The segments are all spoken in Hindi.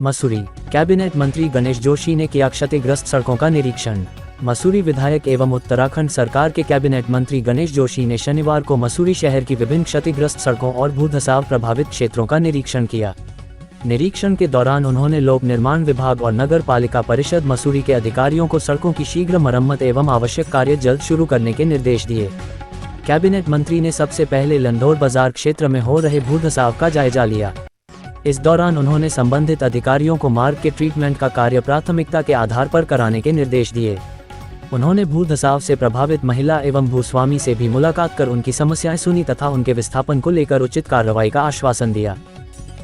मसूरी कैबिनेट मंत्री गणेश जोशी ने किया क्षतिग्रस्त सड़कों का निरीक्षण। मसूरी विधायक एवं उत्तराखंड सरकार के कैबिनेट मंत्री गणेश जोशी ने शनिवार को मसूरी शहर की विभिन्न क्षतिग्रस्त सड़कों और भूधसाव प्रभावित क्षेत्रों का निरीक्षण किया। निरीक्षण के दौरान उन्होंने लोक निर्माण विभाग और नगर पालिका परिषद मसूरी के अधिकारियों को सड़कों की शीघ्र मरम्मत एवं आवश्यक कार्य जल्द शुरू करने के निर्देश दिए। कैबिनेट मंत्री ने सबसे पहले लंढौर बाजार क्षेत्र में हो रहे भूधसाव का जायजा लिया। इस दौरान उन्होंने संबंधित अधिकारियों को मार्ग के ट्रीटमेंट का कार्य प्राथमिकता के आधार पर कराने के निर्देश दिए। उन्होंने भूधसाव से प्रभावित महिला एवं भूस्वामी से भी मुलाकात कर उनकी समस्याएं सुनी तथा उनके विस्थापन को लेकर उचित कार्रवाई का आश्वासन दिया।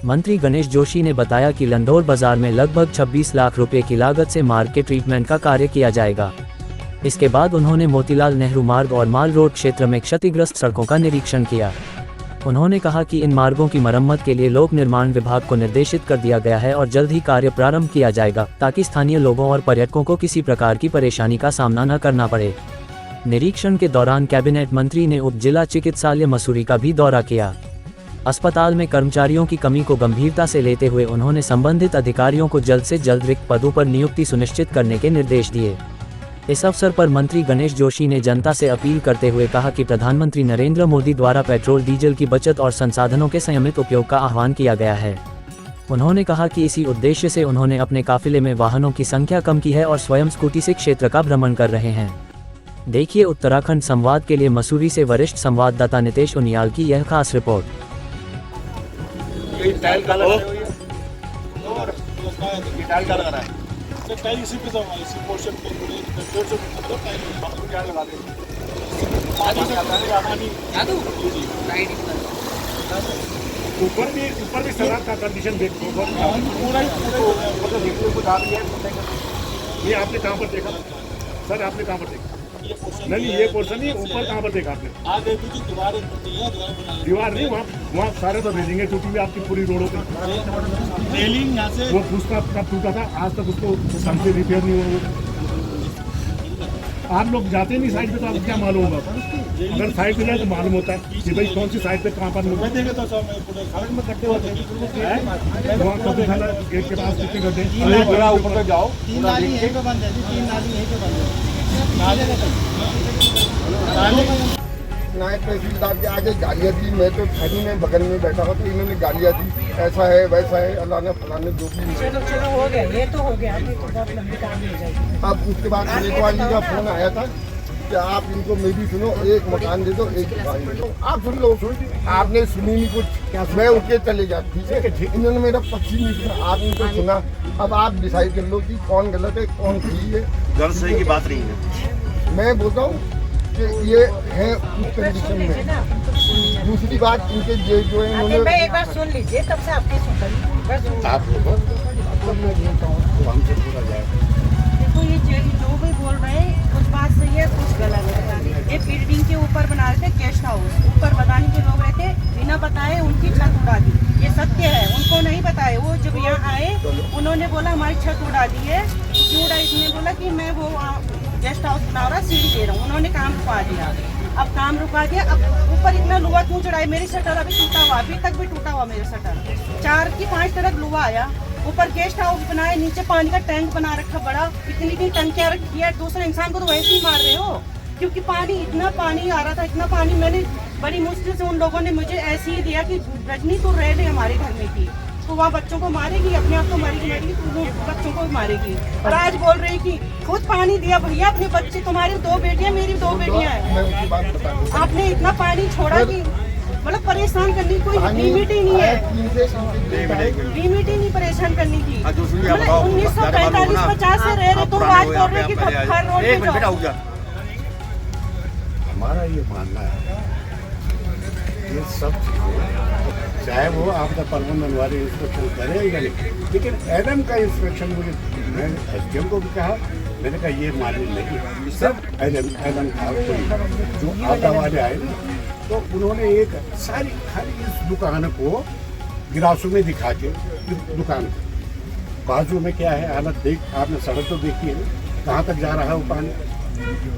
मंत्री गणेश जोशी ने बताया कि लंढौर बाजार में लगभग 26 लाख रुपए की लागत से मार्ग के ट्रीटमेंट का कार्य किया जाएगा। इसके बाद उन्होंने मोतीलाल नेहरू मार्ग और माल रोड क्षेत्र में क्षतिग्रस्त सड़कों का निरीक्षण किया। उन्होंने कहा कि इन मार्गों की मरम्मत के लिए लोक निर्माण विभाग को निर्देशित कर दिया गया है और जल्द ही कार्य प्रारंभ किया जाएगा ताकि स्थानीय लोगों और पर्यटकों को किसी प्रकार की परेशानी का सामना न करना पड़े। निरीक्षण के दौरान कैबिनेट मंत्री ने उप जिला चिकित्सालय मसूरी का भी दौरा किया। अस्पताल में कर्मचारियों की कमी को गंभीरता से लेते हुए उन्होंने संबंधित अधिकारियों को जल्द से जल्द रिक्त पदों पर नियुक्ति सुनिश्चित करने के निर्देश दिए। इस अवसर पर मंत्री गणेश जोशी ने जनता से अपील करते हुए कहा कि प्रधानमंत्री नरेंद्र मोदी द्वारा पेट्रोल डीजल की बचत और संसाधनों के संयमित उपयोग का आह्वान किया गया है। उन्होंने कहा कि इसी उद्देश्य से उन्होंने अपने काफिले में वाहनों की संख्या कम की है और स्वयं स्कूटी से क्षेत्र का भ्रमण कर रहे हैं। देखिए उत्तराखंड संवाद के लिए मसूरी से वरिष्ठ संवाददाता नितेश उनियाल की यह खास रिपोर्ट। टाइल इसी पे जाऊंगा, इसी पोर्शन पे डेढ़ सौ मतलब टाइल क्या लगा देंगे। ऊपर भी सड़क का कंडीशन देखो पूरा ये आपने कहाँ पर देखा सर? आपने कहाँ पर देखा? नहीं ये पोर्शन ही ऊपर कहाँ पर देखा आपने? दीवार नहीं, वहाँ सारे तो भेजेंगे टूटी हुई आपकी पूरी रोडों पे रेलिंग यहाँ से वो फूसका कब टूटा था, आज तक उसको ढंग से रिपेयर नहीं हुआ। आप लोग जाते नहीं साइड पे तो आपको क्या मालूम होगा? अगर साइड पे जाए तो मालूम होता है कि भाई कौन सी साइड पे कहाँ पर सड़क में कट्टे होते हैं। वहाँ कभी खाना गेट के पास कितने गड्ढे ऊपर तक जाओ, नायब तहसीलदार के आगे गालियाँ दी। मैं तो खड़ी में बगल में बैठा हुआ तो इन्होंने गालियाँ दी, ऐसा है वैसा है, अल्लाह ने फलाने जो भी। चलो हो गया, ये तो हो गया, अभी तो बहुत लंबी कहानी हो जाएगी। अब उसके बाद सुलेखवाल जी का फोन आया था कि आप इनको मेरी सुनो, एक मकान दे दो, एक दुकान दे दो। आप सुन लो, आपने सुनी नहीं कुछ, मैं उठ के चले जा, ठीक है? इन्होंने मेरा पक्ष ही नहीं सुना, आप इनको सुना। अब आप डिसाइड कर लो कि कौन गलत है कौन सही है। गलत सही की बात नहीं है, मैं बोलता हूँ कि ये है उस कंडीशन में। दूसरी बात इनके ये जो है उन्होंने, मैं एक बार सुन लीजिए तब से आपकी सुन आप देखो ये जो भी बोल रहे हैं कुछ बात सही है कुछ गलत है। ये बिल्डिंग के ऊपर बना रहे थे गेस्ट हाउस, ऊपर बताने के लोग रहते बिना बताए उनकी छत उड़ा दी, ये सत्य है। उनको नहीं बताए, वो जब यहाँ आए उन्होंने बोला हमारी छत उड़ा दी है। क्यों उड़ा? इसने बोला कि मैं वो गेस्ट हाउस बना रहा, सीढ़ी दे रहा हूँ। उन्होंने काम रुका दिया। अब काम रुका दिया, अब ऊपर इतना लोहा क्यों चढ़ाए? मेरी शटर अभी टूटा हुआ, अभी तक भी टूटा हुआ मेरा शटर। 4 की 5 तरफ लोहा आया। ऊपर गेस्ट हाउस बनाए, नीचे पानी का टैंक बना रखा बड़ा, इतनी टंकियाँ रखी है। दूसरे इंसान को तो वैसे ही मार रहे हो, क्योंकि पानी इतना पानी आ रहा था, इतना पानी। मैंने बड़ी मुश्किल से उन लोगों ने मुझे ऐसे ही दिया कि रजनी तो रह ले हमारे घर में की, तो वहाँ बच्चों को मारेगी, अपने आप को मरेगी, तो बच्चों को मारेगी। और आज बोल रही कि खुद पानी दिया भैया अपने बच्चे, तुम्हारी 2 बेटियां मेरी 2 बेटियां हैं। आपने इतना पानी छोड़ा कि मतलब परेशान करने की कोई लिमिट ही नहीं है, लिमिट ही नहीं परेशान करने की। 1945-50 से रह रहे, तुम आज बोल रहे कि हर रोड। हमारा ये मानना है ये सब चाहे वो आपदा प्रबंधन वाले इंस्पेक्शन करेगा, लेकिन एडम का इंस्पेक्शन मुझे, मैंने एसडीएम को भी कहा, मैंने कहा ये मान्य नहीं। सब एडम का कोई जो आपदा वाले आए ना, तो उन्होंने एक सारी खाली इस दुकान को गिलासों में दिखा के, दुकान बाजू में क्या है हालत देख, आपने सड़क तो देखी है कहाँ तक जा रहा है वो पानी।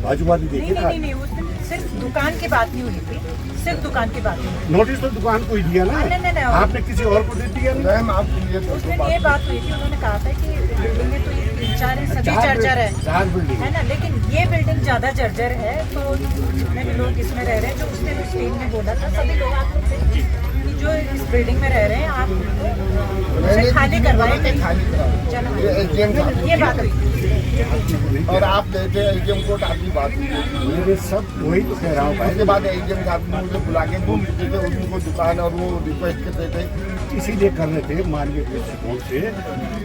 बाजूवादी नहीं देखिए नहीं ना, नहीं नहीं, उस दिन सिर्फ दुकान की बात नहीं हुई थी, सिर्फ दुकान की बात नहीं हुई। नोटिस तो दुकान को ही दिया ना, नहीं, आपने किसी और को दे दिया नहीं। मैम आपके लिए उस दिन ये बात हुई थी, उन्होंने कहा था कि बिल्डिंग में तो ये 3-4 है, सभी जर्जर है, 4 बिल्डिंग है ना, लेकिन ये बिल्डिंग ज्यादा जर्जर है। तो जितने भी लोग इसमें रह रहे हैं, जो उस दिन स्टेज में बोला था, सभी लोग आप लोग थे कि जो इस बिल्डिंग में रह रहे हैं आप उसे खाली करवाएं, खाली कराओ, ये एजीएम था, ये बात हुई थी। और आप गए थे एजीएम कोर्ट, आपकी बात हुई थी। मेरे सब वही तो कह रहा हूँ भाई, उसके बाद एजीएम साहब ने मुझे बुला के बोल चुके थे, उनको दुकान और वो रिक्वेस्ट करते थे, इसीलिए कर रहे थे मानवीय दृष्टिकोण से।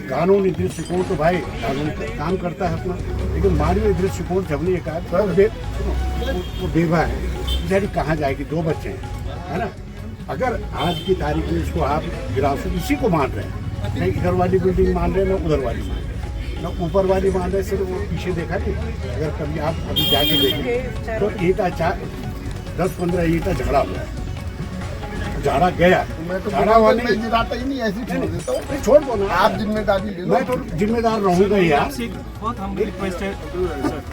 कानूनी दृष्टिकोण तो भाई कानून काम करता है अपना, लेकिन मानवीय दृष्टिकोण से हमने ये कहा सर वो बेवा है बेचारी, कहाँ जाएगी, 2 बच्चे हैं, है ना। अगर आज की तारीख में इसको आप गिराव इसी को मान रहे हैं, नहीं इधर वाली बिल्डिंग मान रहे हैं ना उधर वाली मान रहे हैं, ना ऊपर वाली मान रहे हैं, सिर्फ वो पीछे देखा नहीं। अगर कभी आप अभी जाके देखें तो ईटा 10-15 ईटा झगड़ा हुआ है, झाड़ा गया, मैं तो झाड़ा हुआ नहीं, गिराता ही नहीं, ऐसे छोड़ देता हूँ। नहीं, छोड़ दो ना, आप जिम्मेदारी ले लो। मैं तो जिम्मेदार रहूंगा ही यार। आपसे एक बहुत हम्बल रिक्वेस्ट है सर,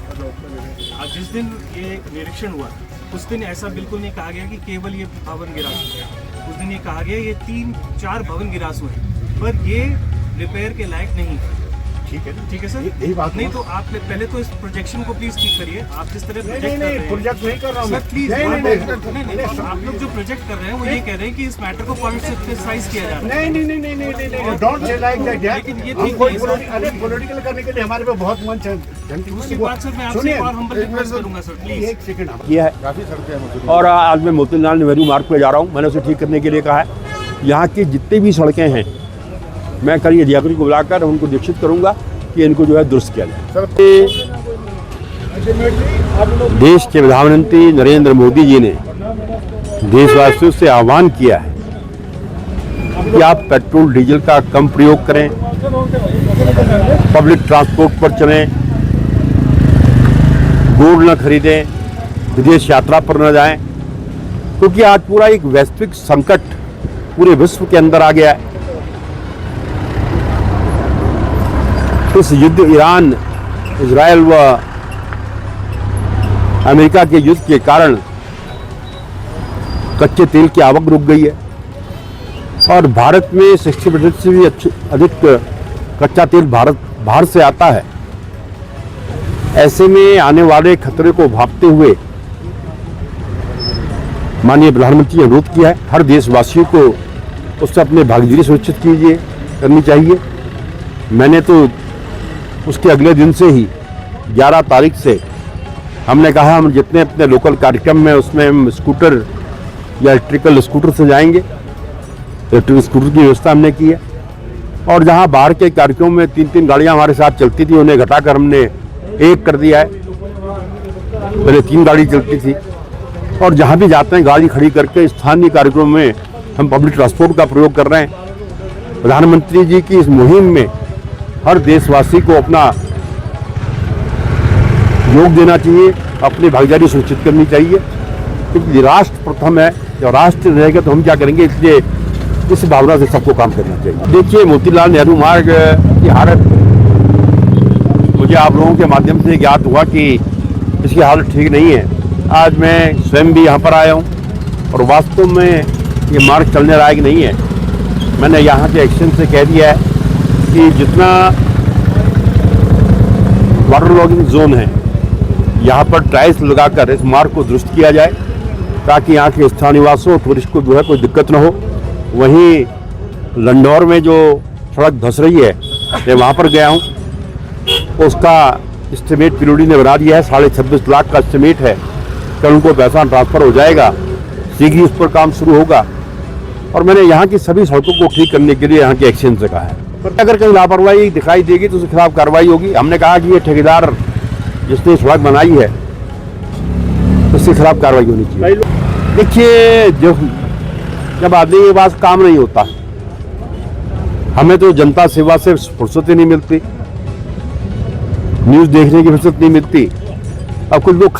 आज जिस दिन ये निरीक्षण हुआ उस दिन ऐसा बिल्कुल नहीं कहा गया कि केवल ये भवन गिरास हुए। उस दिन ये कहा गया ये 3-4 भवन गिरास हुए, पर ये रिपेयर के लायक नहीं है। ठीक है, ठीक है सर, यही बात नहीं है। तो आप पहले तो इस प्रोजेक्शन को प्लीज ठीक करिए। आप जिस तरह नहीं प्रोजेक्ट कर रहे हैं प्रोजेक्ट नहीं कर रहा हूँ सर, मैं, प्लीज नहीं, नहीं, नहीं, नहीं, नहीं, नहीं, आप लोग जो प्रोजेक्ट कर रहे हैं वो ये कह रहे हैं कि इस मैटर को पॉलिटिसाइज किया जा रहा है। नहीं, डोंट से लाइक दैट यार। लेकिन ये हम ठीक कोई नहीं है, सर। अरे पॉलिटिकल करने के लिए हमारे पे बहुत मंच है। दूसरी बात सर, मैं आपसे सुनिए, एक और हम्बल रिक्वेस्ट करूंगा सर, प्लीज। एक सेकंड किया है काफी सड़कें हैं मसूरी। और आज मैं मोतीलाल नेहरू मार्ग पे जा रहा हूँ। मैंने उसे ठीक करने के लिए कहा है। यहाँ की जितनी भी सड़कें हैं मैं कल ये अधिकारी को बुलाकर उनको दीक्षित करूँगा कि इनको जो है दुरुस्त किया जाए। देश के प्रधानमंत्री नरेंद्र मोदी जी ने देशवासियों से आह्वान किया है कि आप पेट्रोल डीजल का कम प्रयोग करें, पब्लिक ट्रांसपोर्ट पर चलें, गोल्ड न खरीदें, विदेश यात्रा पर न जाएं, क्योंकि आज पूरा एक वैश्विक संकट पूरे विश्व के अंदर आ गया है। इस युद्ध ईरान, इजराइल व अमेरिका के युद्ध के कारण कच्चे तेल की आवक रुक गई है और भारत में 60% से भी अधिक कच्चा तेल बाहर से आता है। ऐसे में आने वाले खतरे को भांपते हुए माननीय प्रधानमंत्री ने अनुरोध किया है हर देशवासियों को उससे अपनी भागीदारी सुनिश्चित करनी चाहिए। मैंने तो उसके अगले दिन से ही 11 तारीख से हमने कहा हम जितने अपने लोकल कार्यक्रम में उसमें हम स्कूटर या इलेक्ट्रिकल स्कूटर से जाएंगे। इलेक्ट्रिकल स्कूटर की व्यवस्था हमने की है और जहां बाहर के कार्यक्रमों में 3-3 गाड़ियां हमारे साथ चलती थी उन्हें घटाकर हमने 1 कर दिया है। पहले 3 गाड़ी चलती थी और जहां भी जाते हैं गाड़ी खड़ी करके स्थानीय कार्यक्रमों में हम पब्लिक ट्रांसपोर्ट का प्रयोग कर रहे हैं। प्रधानमंत्री जी की इस मुहिम में हर देशवासी को अपना योग देना चाहिए, अपनी भागीदारी सुनिश्चित करनी चाहिए, क्योंकि राष्ट्र प्रथम है। जब राष्ट्र रहेगा तो हम क्या करेंगे, इसलिए इस भावना से सबको काम करना चाहिए। देखिए मोतीलाल नेहरू मार्ग की हालत मुझे आप लोगों के माध्यम से ज्ञात हुआ कि इसकी हालत ठीक नहीं है। आज मैं स्वयं भी यहाँ पर आया हूँ और वास्तव में ये मार्ग चलने लायक नहीं है। मैंने यहाँ के एक्शन से कह दिया है कि जितना वाटर लॉगिंग जोन है यहाँ पर टाइल्स लगाकर इस मार्ग को दुरुस्त किया जाए ताकि यहाँ के स्थानीय निवासियों और टूरिस्ट को जो है कोई दिक्कत न हो। वहीं लंडौर में जो सड़क धंस रही है मैं वहाँ पर गया हूँ, उसका एस्टिमेट पीडब्ल्यूडी ने बना दिया है। 26.5 लाख का एस्टिमेट है। कल उनको पैसा ट्रांसफ़र हो जाएगा, शीघ्र ही उस पर काम शुरू होगा। और मैंने यहाँ की सभी सड़कों को ठीक करने के लिए यहाँ के एक्शन से कहा है। अगर कहीं लापरवाही दिखाई देगी तो उसके खिलाफ कार्रवाई होगी। हमने कहा कि ये ठेकेदार जिसने सड़क बनाई है उसके खिलाफ कार्रवाई होनी चाहिए। देखिए जब आदमी के पास काम नहीं होता, हमें तो जनता सेवा से फुर्सत ही नहीं मिलती, न्यूज़ देखने की फुर्सत नहीं मिलती। अब कुछ लोग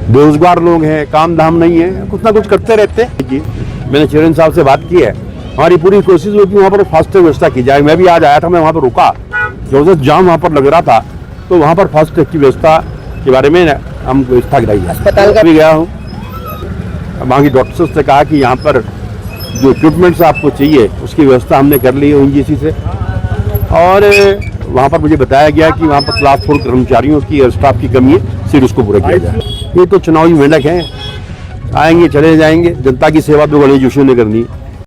बेरोजगार लोग हैं, काम धाम नहीं है, कुछ ना कुछ करते रहते हैं। जी मैंने चेयरमैन साहब से बात की है, हमारी पूरी कोशिश हुई कि वहाँ पर फास्टैग व्यवस्था की जाए। मैं भी आज आया था, मैं वहाँ पर रुका, जबरदस्त जाम वहाँ पर लग रहा था। तो वहाँ पर फास्ट ट्रैक की व्यवस्था के बारे में हम व्यवस्था कराई है। अस्पताल का भी गया हूँ, वहाँ की डॉक्टर्स से कहा कि यहाँ पर जो इक्विपमेंट्स आपको चाहिए उसकी व्यवस्था हमने कर ली है ओएनजीसी से, और वहाँ पर मुझे बताया गया कि वहाँ पर क्लास 4 कर्मचारियों की और स्टाफ की कमी है, सिर्फ उसको पूरा किया जाए। ये तो चुनावी मेंढक हैं, आएंगे चले जाएंगे, जनता की सेवा तो गणेश जोशी ने करनी है।